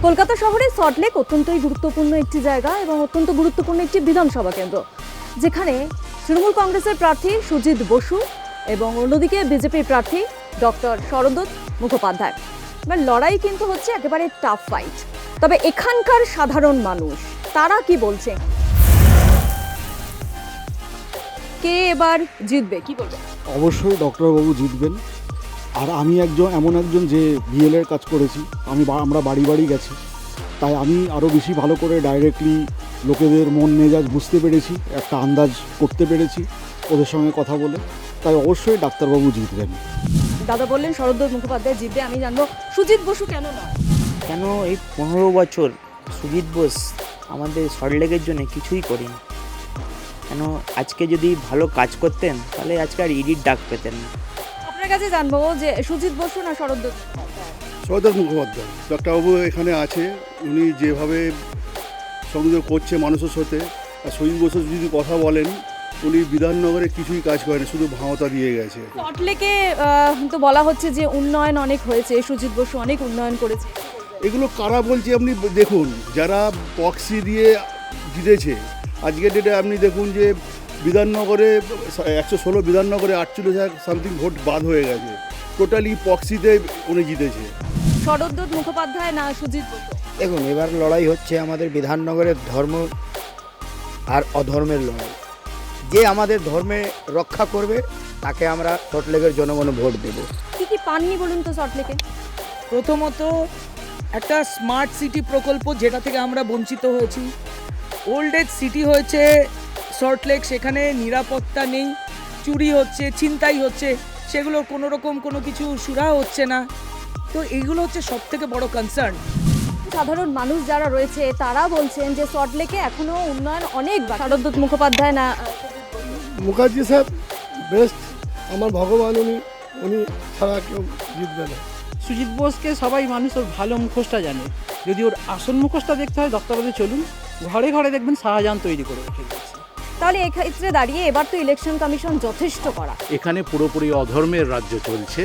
কলকাতা শহরে সল্টলেক অত্যন্তই গুরুত্বপূর্ণ একটি জায়গা এবং অত্যন্ত গুরুত্বপূর্ণ একটি বিধানসভা কেন্দ্র, যেখানে তৃণমূল কংগ্রেসের প্রার্থী সুজিত বসু এবং অন্যদিকে বিজেপির প্রার্থী ডক্টর শরদত্ত মুখোপাধ্যায়। এবার লড়াই কিন্তু হচ্ছে একেবারে টাফ ফাইট। তবে এখানকার সাধারণ মানুষ তারা কি বলছে, কে এবার জিতবে, কি বলবে? অবশ্যই ডক্টরবাবু জিতবেন। আর আমি এমন একজন যে বিএলের কাজ করেছি, আমরা বাড়ি বাড়ি গেছি, তাই আমি আরও বেশি ভালো করে ডাইরেক্টলি লোকেদের মন মেজাজ বুঝতে পেরেছি, একটা আন্দাজ করতে পেরেছি ওদের সঙ্গে কথা বলে। তাই অবশ্যই ডাক্তারবাবু জিতবেন। দাদা বললেন শরদত্ত মুখোপাধ্যায় জিতবে, আমি জানবো সুজিত বসু কেন নয়? কেন এই 15 বছর সুজিত বোস আমাদের সল্টলেকের জন্য কিছুই করেনি। কেন আজকে যদি ভালো কাজ করতেন তাহলে আজকে আর ইডির ডাক পেতেন না। আপনার কাছে জানবো যে সুজিত বসু না শরদত্ত? শরদত্ত মুখোপাধ্যায় ডক্টরবাবু এখানে আছে, উনি যেভাবে সংযোগ করছে মানুষের সাথে। আর সুজিত বসু যদি কথা বলেন, উনি বিধাননগরে কিছুই কাজ করেন, শুধু ভাওতা দিয়ে গেছে। সল্টলেকে তো বলা হচ্ছে যে উন্নয়ন অনেক হয়েছে, সুজিত বসু অনেক উন্নয়ন করেছে। এগুলো কারা বলছে আপনি দেখুন, যারা প্রক্সি দিয়ে জিতেছে আজকের ডেটে আপনি দেখুন যে বিধাননগরে 116 বিধাননগরে 48,000 সামথিং ভোট বাদ হয়ে গেছে, টোটালি প্রক্সিতে উনি জিতেছে। শরদত্ত মুখোপাধ্যায় না সুজিত বসু? দেখুন, এবার লড়াই হচ্ছে আমাদের বিধাননগরের ধর্ম আর অধর্মের লড়াই। যে আমাদের ধর্মে রক্ষা করবে তাকে আমরা সল্টলেকের জনগণ ভোট দেব। কি কি পাননি বলুন তো সল্টলেকে? প্রথমত একটা স্মার্ট সিটি প্রকল্প, যেটা থেকে আমরা বঞ্চিত হয়েছি। ওল্ড এজ সিটি হয়েছে সল্টলেক, সেখানে নিরাপত্তা নেই, চুরি হচ্ছে, ছিনতাই হচ্ছে, সেগুলোর কোনো রকম কোনো কিছু সুরাহা হচ্ছে না। তো এইগুলো হচ্ছে সব থেকে বড় কনসার্ন। সাধারণ মানুষ যারা রয়েছে তারা বলছেন যে সল্টলেকে এখনো উন্নয়ন অনেক বাকি। শরদত্ত মুখোপাধ্যায় না মুখার্জি সাহেব বেস্ট, আমার ভগবান, উনি ছাড়া কেউ জিতবে না। সুজিত বোসকে সবাই মানুষ ওর ভালো মুখোশটা জানে। যদি ওর আসল মুখোশটা দেখতে হয় দপ্তরে চলুন, ঘরে ঘরে দেখবেন শাহজাহান তৈরি করে রেখে দিয়েছে। তাহলে এক্ষেত্রে দাঁড়িয়ে এবার তো ইলেকশন কমিশন যথেষ্ট করা। এখানে পুরোপুরি অধর্মের রাজ্য চলছে,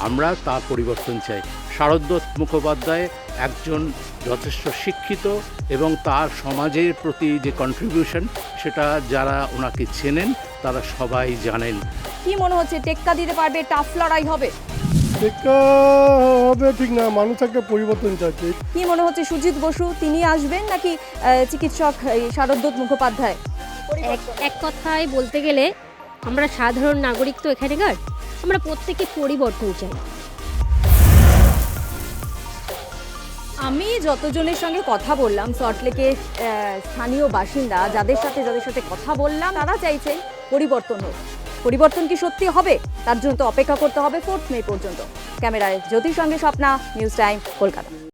আমরা তার পরিবর্তন চাই। শরদত্ত মুখোপাধ্যায় একজন যথেষ্ট শিক্ষিত এবং তার সমাজের প্রতি যে কন্ট্রিবিউশন, সেটা যারা ওনাকে চেনেন তারা সবাই জানেন। কি মনে হচ্ছে, টেক্কা দিতে পারবে? টাফ লড়াই হবে? দেখা হবে ঠিক না, মানুষ একটা পরিবর্তন চাচ্ছে। কি মনে হচ্ছে, সুজিত বসু তিনি আসবেন নাকি চিকিৎসক শরদত্ত মুখোপাধ্যায়? এক কথায় বলতে গেলে আমরা সাধারণ নাগরিক তো এখানকার, আমরা প্রত্যেকে পরিবর্তন চাই। আমি যতজনের সঙ্গে কথা বললাম সল্টলেকের স্থানীয় বাসিন্দা, যাদের সাথে কথা বললাম, তারা চাইছে পরিবর্তন হোক। পরিবর্তন কি সত্যি হবে, তার জন্য তো অপেক্ষা করতে হবে 4 মে পর্যন্ত। ক্যামেরায় জ্যোতির সঙ্গে স্বপ্না, নিউজ টাইম, কলকাতা।